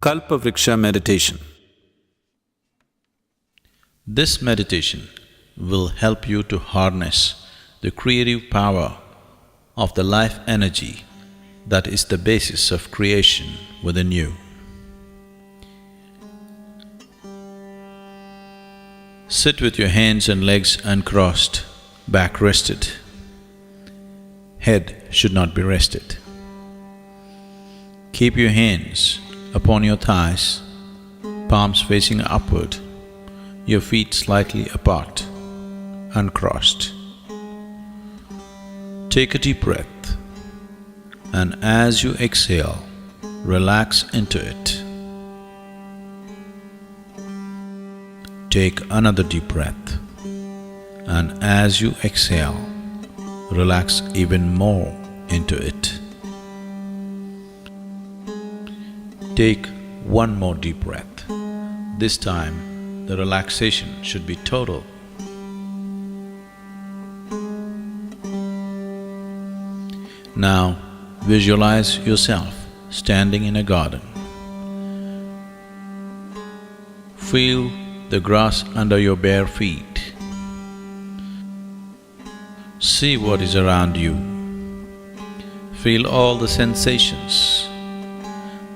Kalpavriksha meditation. This meditation will help you to harness the creative power of the life energy that is the basis of creation within you. Sit with your hands and legs uncrossed, back rested. Head should not be rested. Keep your hands upon your thighs, palms facing upward, your feet slightly apart, uncrossed. Take a deep breath, and as you exhale, relax into it. Take another deep breath, and as you exhale, relax even more into it. Take one more deep breath. This time, the relaxation should be total. Now, visualize yourself standing in a garden. Feel the grass under your bare feet. See what is around you. Feel all the sensations.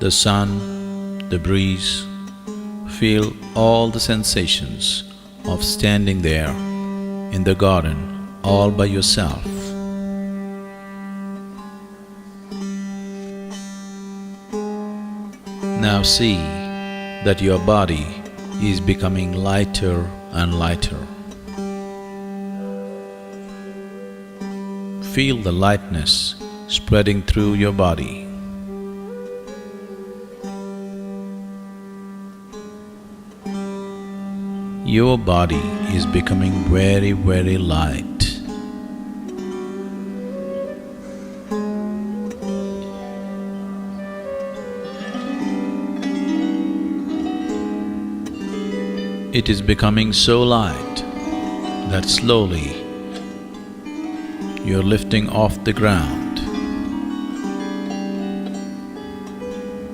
The sun, the breeze, feel all the sensations of standing there in the garden all by yourself. Now see that your body is becoming lighter and lighter. Feel the lightness spreading through your body. Your body is becoming very, very light. It is becoming so light that slowly you're lifting off the ground.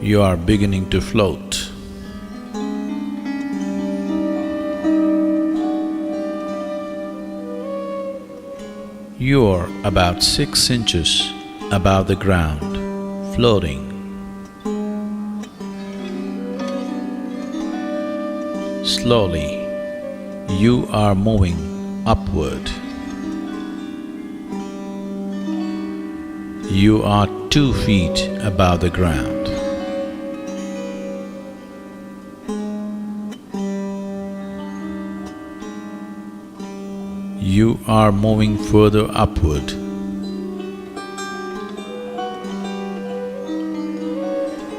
You are beginning to float. You are about 6 inches above the ground, floating. Slowly, you are moving upward. You are 2 feet above the ground. You are moving further upward.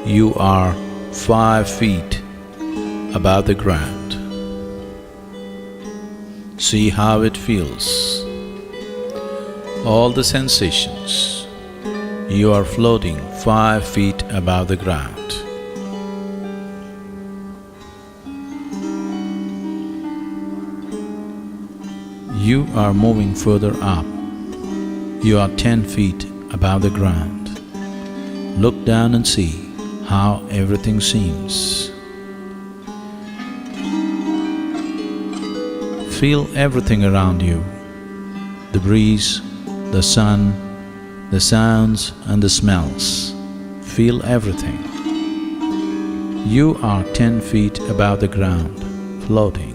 You are 5 feet above the ground. See how it feels. All the sensations. You are floating 5 feet above the ground. You are moving further up. You are 10 feet above the ground. Look down and see how everything seems. Feel everything around you. The breeze, the sun, the sounds and the smells. Feel everything. You are 10 feet above the ground, floating.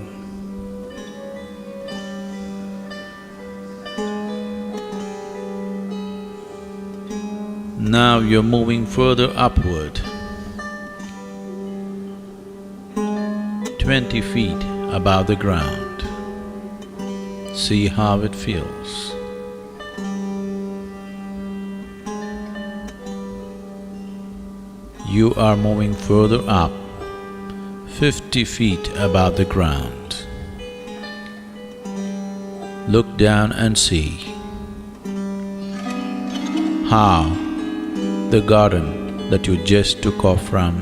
Now you're moving further upward. 20 feet above the ground. See how it feels. You are moving further up, 50 feet above the ground. Look down and see how the garden that you just took off from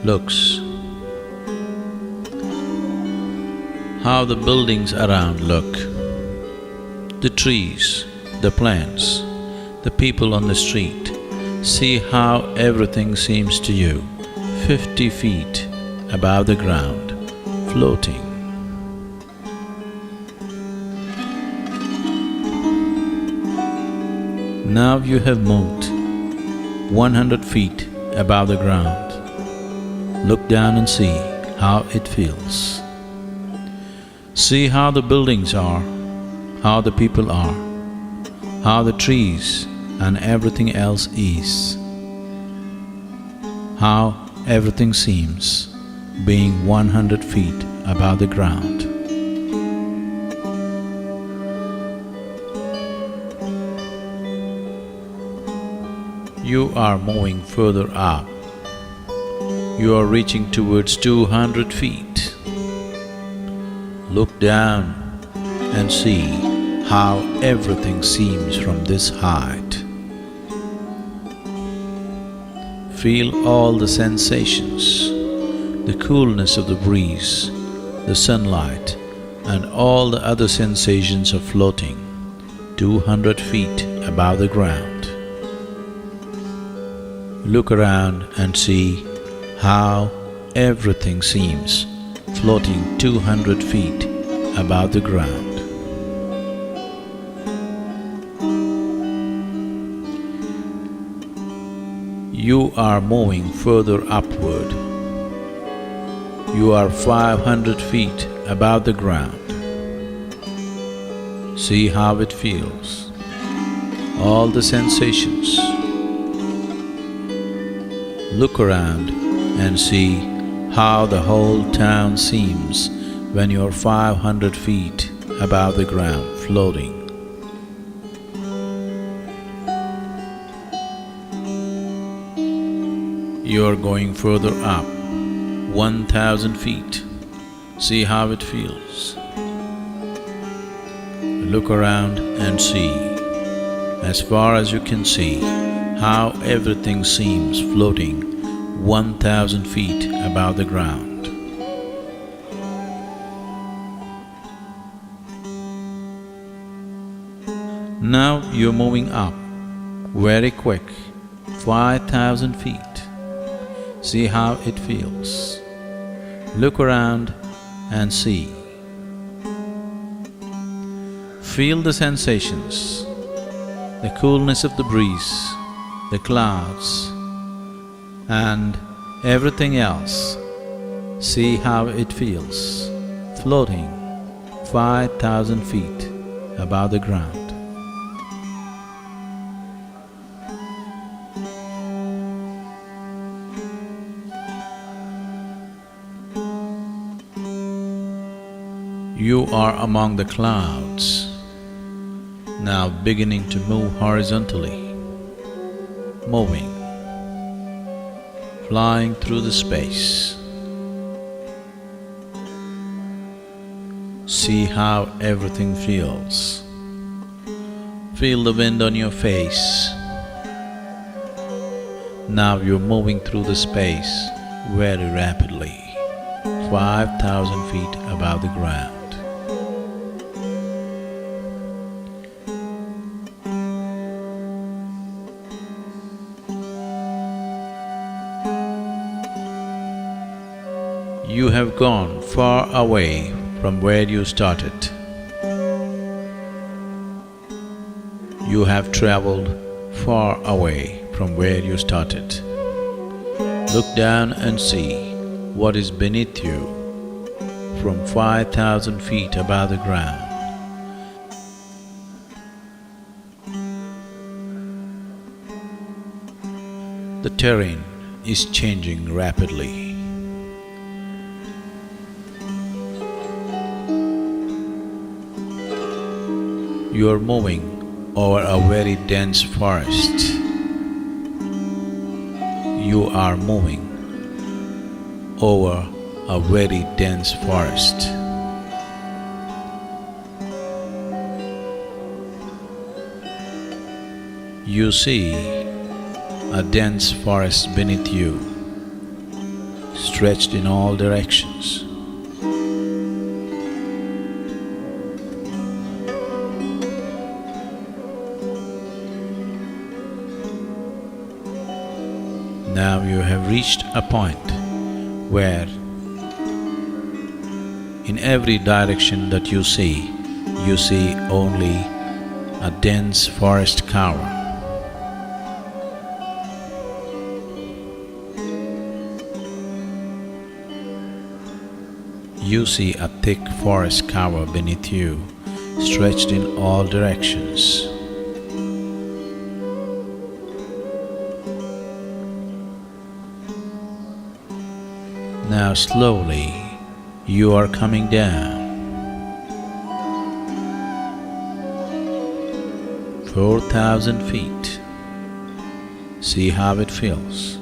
looks. How the buildings around look. The trees, the plants, the people on the street. See how everything seems to you. 50 feet above the ground, floating. Now you have moved 100 feet above the ground. Look down and see how it feels. See how the buildings are, how the people are, how the trees and everything else is, how everything seems being 100 feet above the ground. You are moving further up. You are reaching towards 200 feet. Look down and see how everything seems from this height. Feel all the sensations, the coolness of the breeze, the sunlight, and all the other sensations of floating 200 feet above the ground. Look around and see how everything seems floating 200 feet above the ground. You are moving further upward. You are 500 feet above the ground. See how it feels, all the sensations. Look around and see how the whole town seems when you're 500 feet above the ground, floating. You're going further up, 1,000 feet. See how it feels. Look around and see, as far as you can see, how everything seems floating 1,000 feet above the ground. Now you're moving up, very quick, 5,000 feet. See how it feels. Look around and see. Feel the sensations, the coolness of the breeze, the clouds, and everything else. See how it feels, floating 5,000 feet above the ground. You are among the clouds, now beginning to move horizontally, moving, flying through the space. See how everything feels. Feel the wind on your face. Now you're moving through the space very rapidly, 5,000 feet above the ground. You have gone far away from where you started. You have traveled far away from where you started. Look down and see what is beneath you from 5,000 feet above the ground. The terrain is changing rapidly. You are moving over a very dense forest. You are moving over a very dense forest. You see a dense forest beneath you, stretched in all directions. Now Now you have reached a point where in every direction that you see only a dense forest cover. You see a thick forest cover beneath you, stretched in all directions. Now slowly you are coming down. 4,000 feet. See how it feels.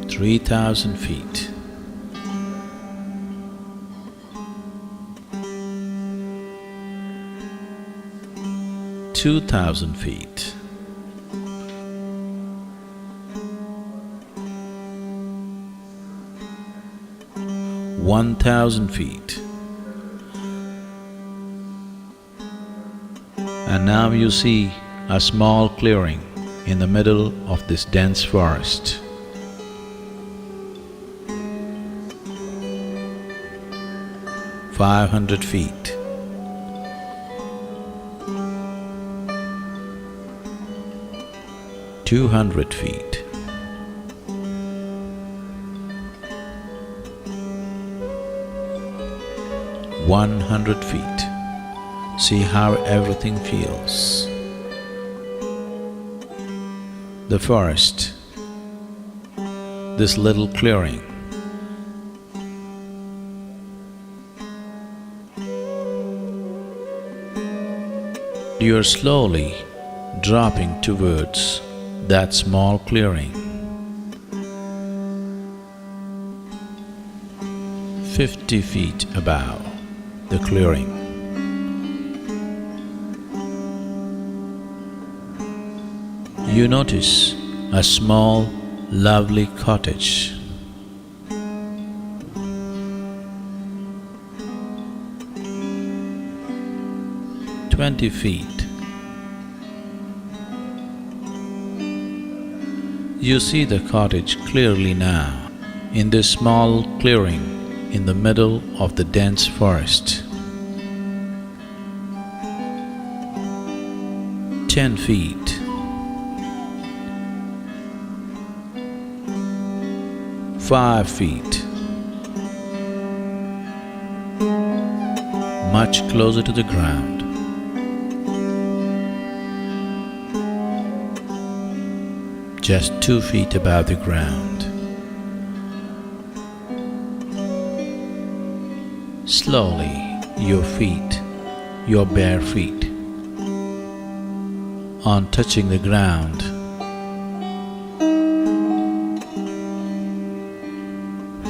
3,000 feet. 2,000 feet. 1,000 feet. And now you see a small clearing in the middle of this dense forest. 500 feet. 200 feet. 100 feet. See how everything feels. The forest, this little clearing. You are slowly dropping towards that small clearing. 50 feet above the clearing. You notice a small, lovely cottage. 20 feet. You see the cottage clearly now, in this small clearing in the middle of the dense forest. 10 feet. 5 feet. Much closer to the ground. Just 2 feet above the ground. Slowly, your feet, your bare feet, on touching the ground,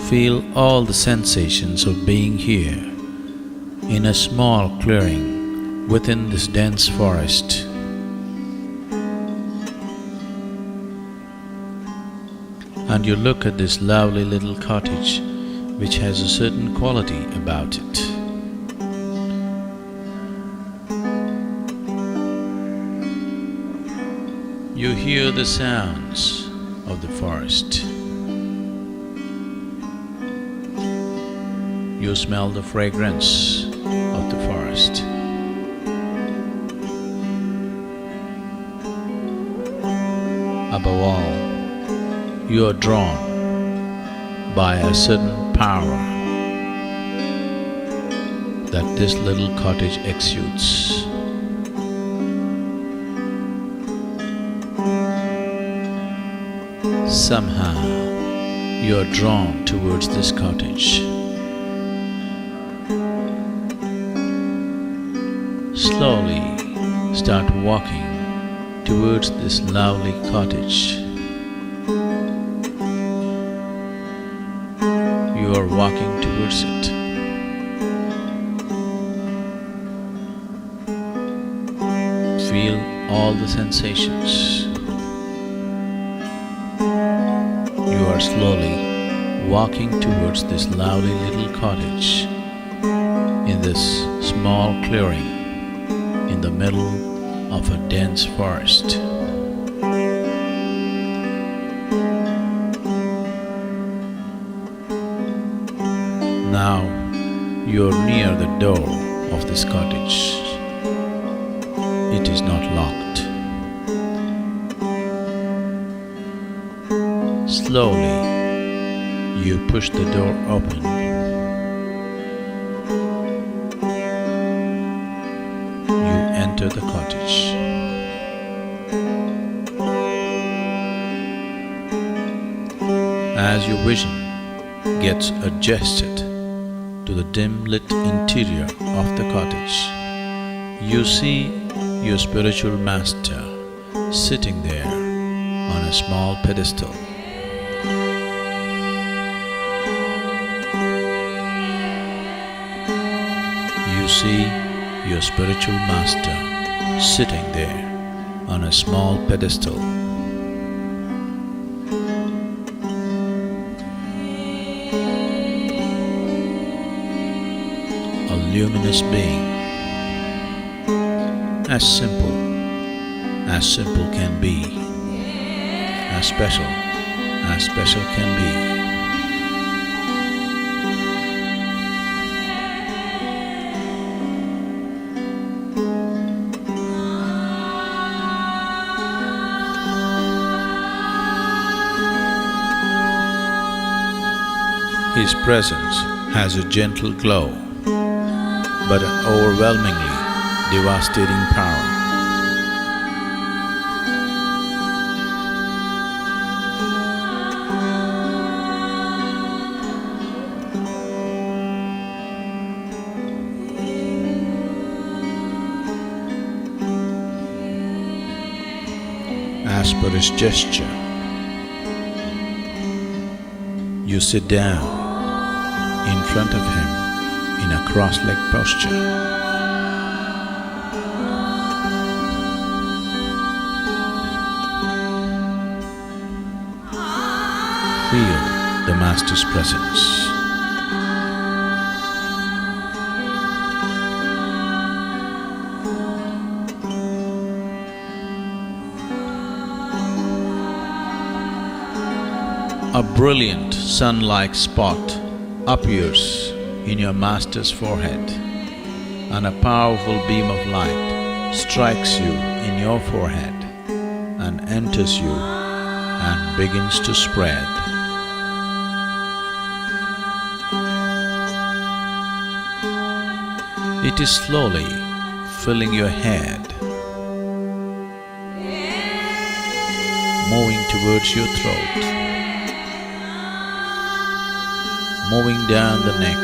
feel all the sensations of being here in a small clearing within this dense forest. And you look at this lovely little cottage which has a certain quality about it. You hear the sounds of the forest. You smell the fragrance of the forest. Above all, you are drawn by a certain power that this little cottage exudes. Somehow, you are drawn towards this cottage. Slowly start walking towards this lovely cottage. You are walking towards it. Feel all the sensations. You are slowly walking towards this lovely little cottage in this small clearing in the middle of a dense forest. Now you are near the door of this cottage. It is not locked. Slowly, you push the door open. You enter the cottage. As your vision gets adjusted to the dim-lit interior of the cottage, you see your spiritual master sitting there on a small pedestal. You see your spiritual master sitting there on a small pedestal. A luminous being, as simple can be, as special can be. His presence has a gentle glow, but an overwhelmingly devastating power. As per his gesture, you sit down in front of him in a cross-legged posture. Feel the Master's presence. A brilliant sun-like spot appears in your Master's forehead, and a powerful beam of light strikes you in your forehead and enters you and begins to spread. It is slowly filling your head, moving towards your throat, moving down the neck,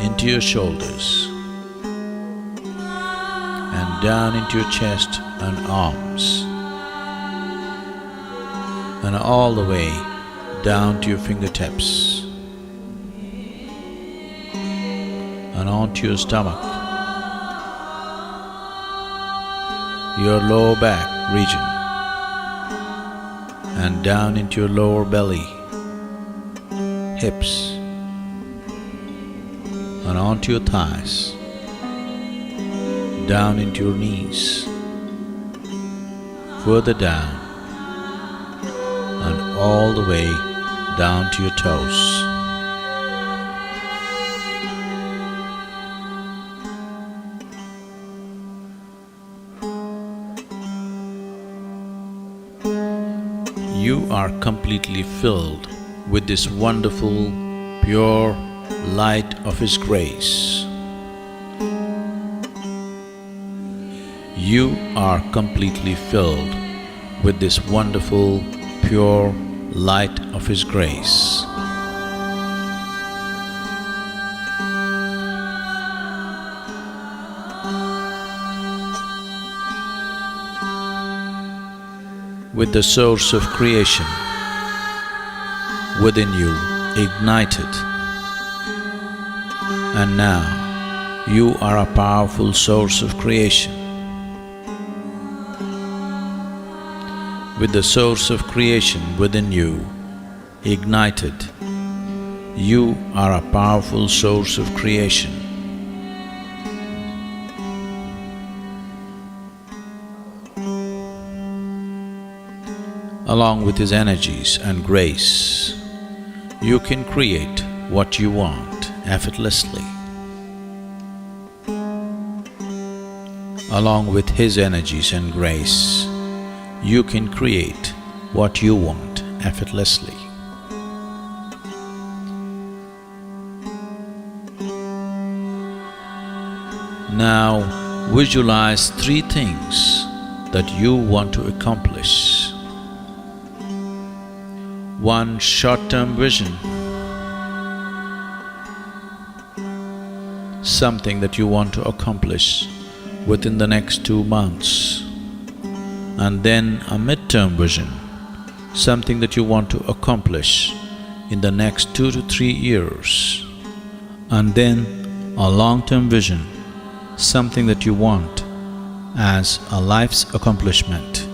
into your shoulders, and down into your chest and arms, and all the way down to your fingertips, and onto your stomach, your lower back region, and down into your lower belly, hips, and onto your thighs, down into your knees, further down, and all the way down to your toes. You are completely filled with this wonderful, pure light of His grace. You are completely filled with this wonderful, pure light of His grace. With the source of creation within you ignited, and now you are a powerful source of creation. With the source of creation within you ignited, you are a powerful source of creation. along with his energies and grace, you can create what you want effortlessly. Along with his energies and grace, you can create what you want effortlessly. Now visualize three things that you want to accomplish. One short-term vision, something that you want to accomplish within the next 2 months, and then a mid-term vision, something that you want to accomplish in the next 2 to 3 years, and then a long-term vision, something that you want as a life's accomplishment.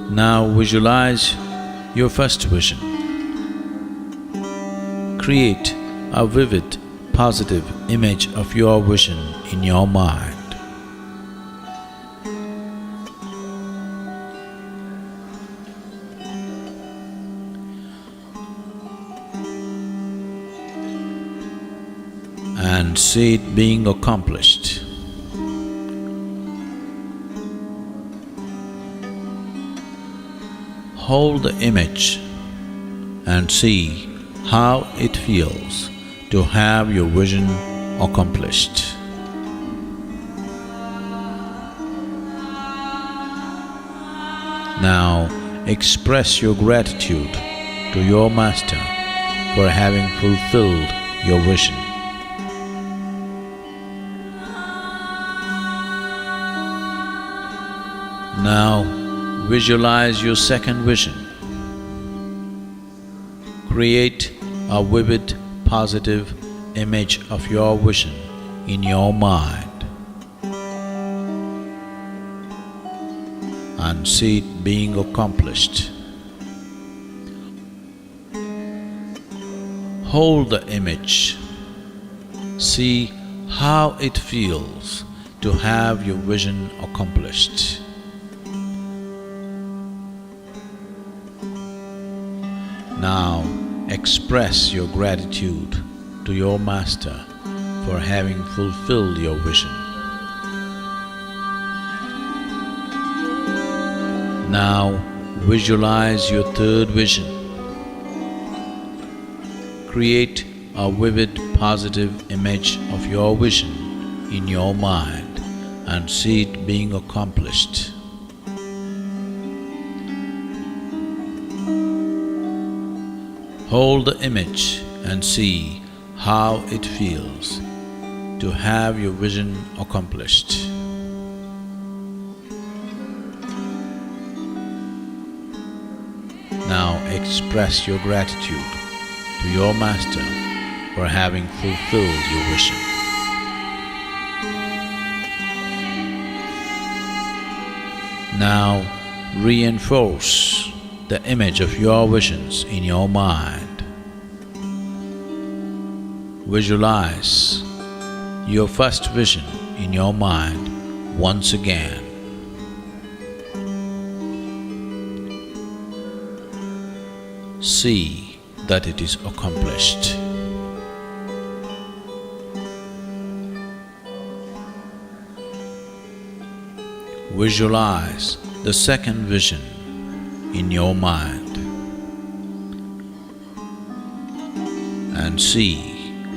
Now visualize your first vision. Create a vivid, positive image of your vision in your mind. And see it being accomplished. Hold the image and see how it feels to have your vision accomplished. Now express your gratitude to your master for having fulfilled your vision. Now visualize your second vision. Create a vivid, positive image of your vision in your mind and see it being accomplished. Hold the image. See how it feels to have your vision accomplished. Now express your gratitude to your master for having fulfilled your vision. Now visualize your third vision. Create a vivid, positive image of your vision in your mind and see it being accomplished. Hold the image and see how it feels to have your vision accomplished. Now express your gratitude to your master for having fulfilled your vision. Now reinforce the image of your visions in your mind. Visualize your first vision in your mind once again. See that it is accomplished. Visualize the second vision in your mind and see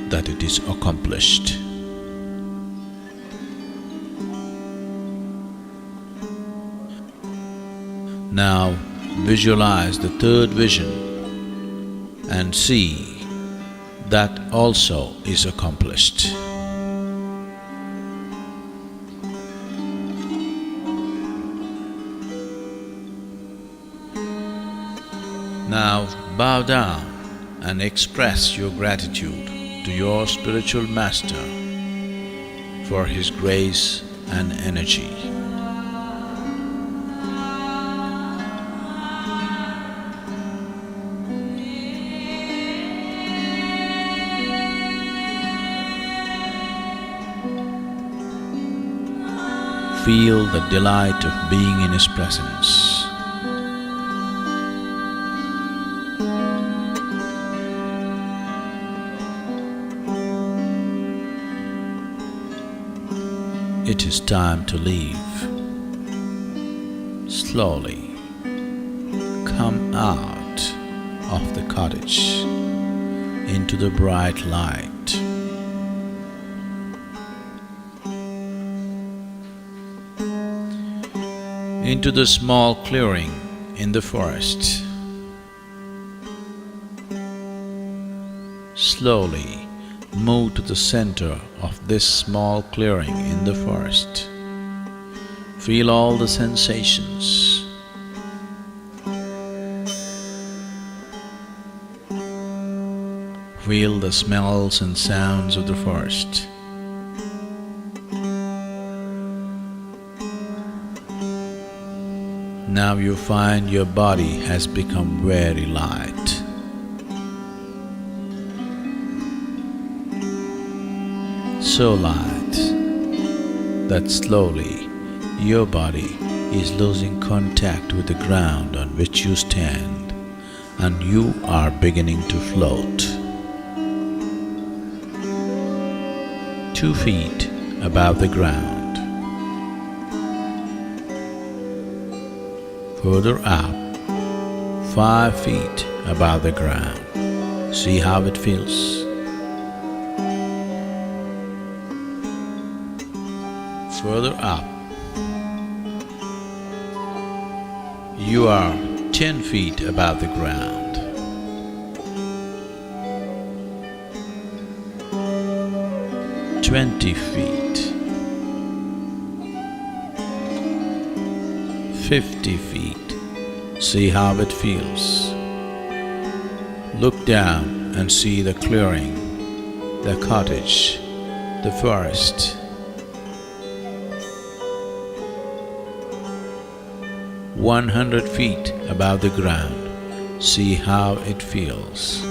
that it is accomplished. Now visualize the third vision and see that also is accomplished. Now bow down and express your gratitude to your spiritual master for his grace and energy. feel the delight of being in His presence. It is time to leave. Slowly come out of the cottage into the bright light. Into the small clearing in the forest. Slowly move to the center of this small clearing in the forest. Feel all the sensations. Feel the smells and sounds of the forest. Now you find your body has become very light. So light that slowly your body is losing contact with the ground on which you stand, and you are beginning to float. 2 feet above the ground. Further up, 5 feet above the ground. See how it feels? Further up, you are 10 feet above the ground. "20 feet, 50 feet. See how it feels. Look down and see the clearing, the cottage, the forest. 100 feet above the ground. See how it feels.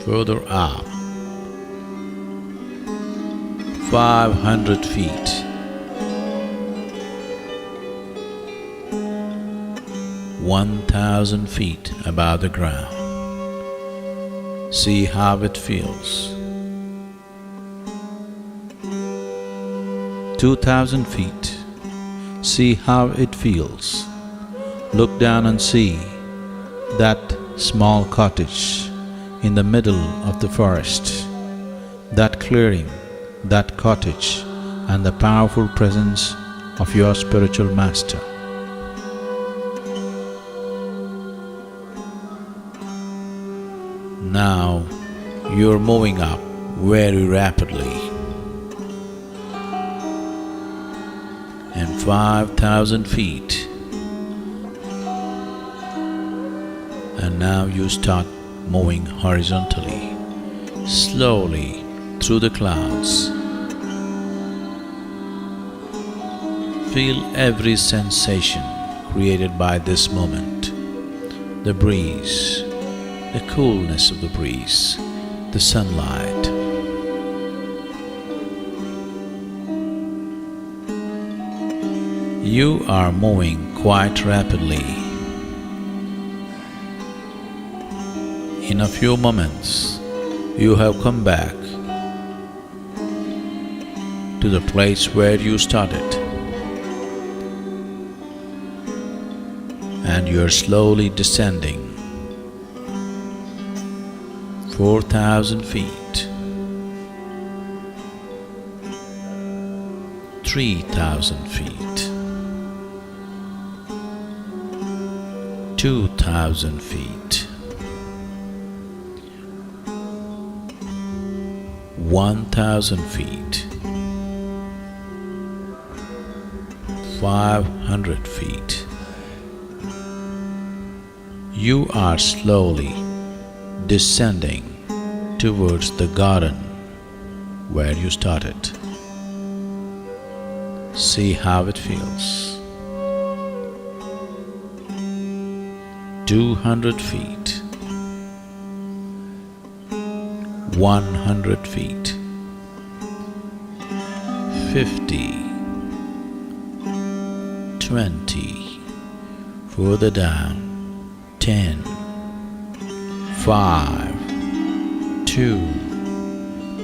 Further up, 500 feet. 1,000 feet above the ground. See how it feels. 2,000 feet. See how it feels. Look down and see that small cottage in the middle of the forest, that clearing, that cottage, and the powerful presence of your spiritual master. Now you're moving up very rapidly, and 5,000 feet, and now you start moving horizontally, slowly through the clouds. Feel every sensation created by this moment, the breeze, the coolness of the breeze, the sunlight. You are moving quite rapidly. In a few moments, you have come back to the place where you started, and you are slowly descending 4,000 feet, 3,000 feet, 2,000 feet, 1,000 feet, 500 feet. You are slowly descending towards the garden where you started. See how it feels. 200 feet, 100 feet, 50, 20, further down, 10, 5, 2,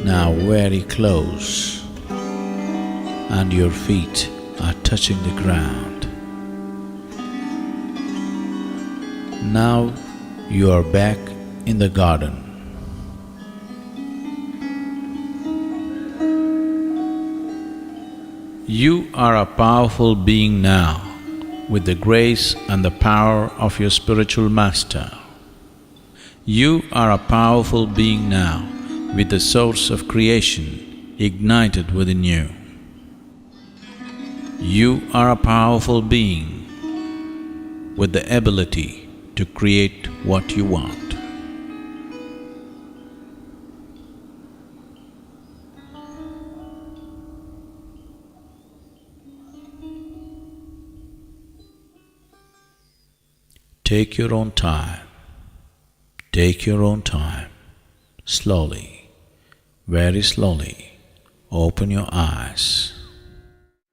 now very close, and your feet are touching the ground. Now you are back in the garden. You are a powerful being now, with the grace and the power of your spiritual master. You are a powerful being now, with the source of creation ignited within you. You are a powerful being with the ability to create what you want. Take your own time. Take your own time. Slowly, very slowly, open your eyes.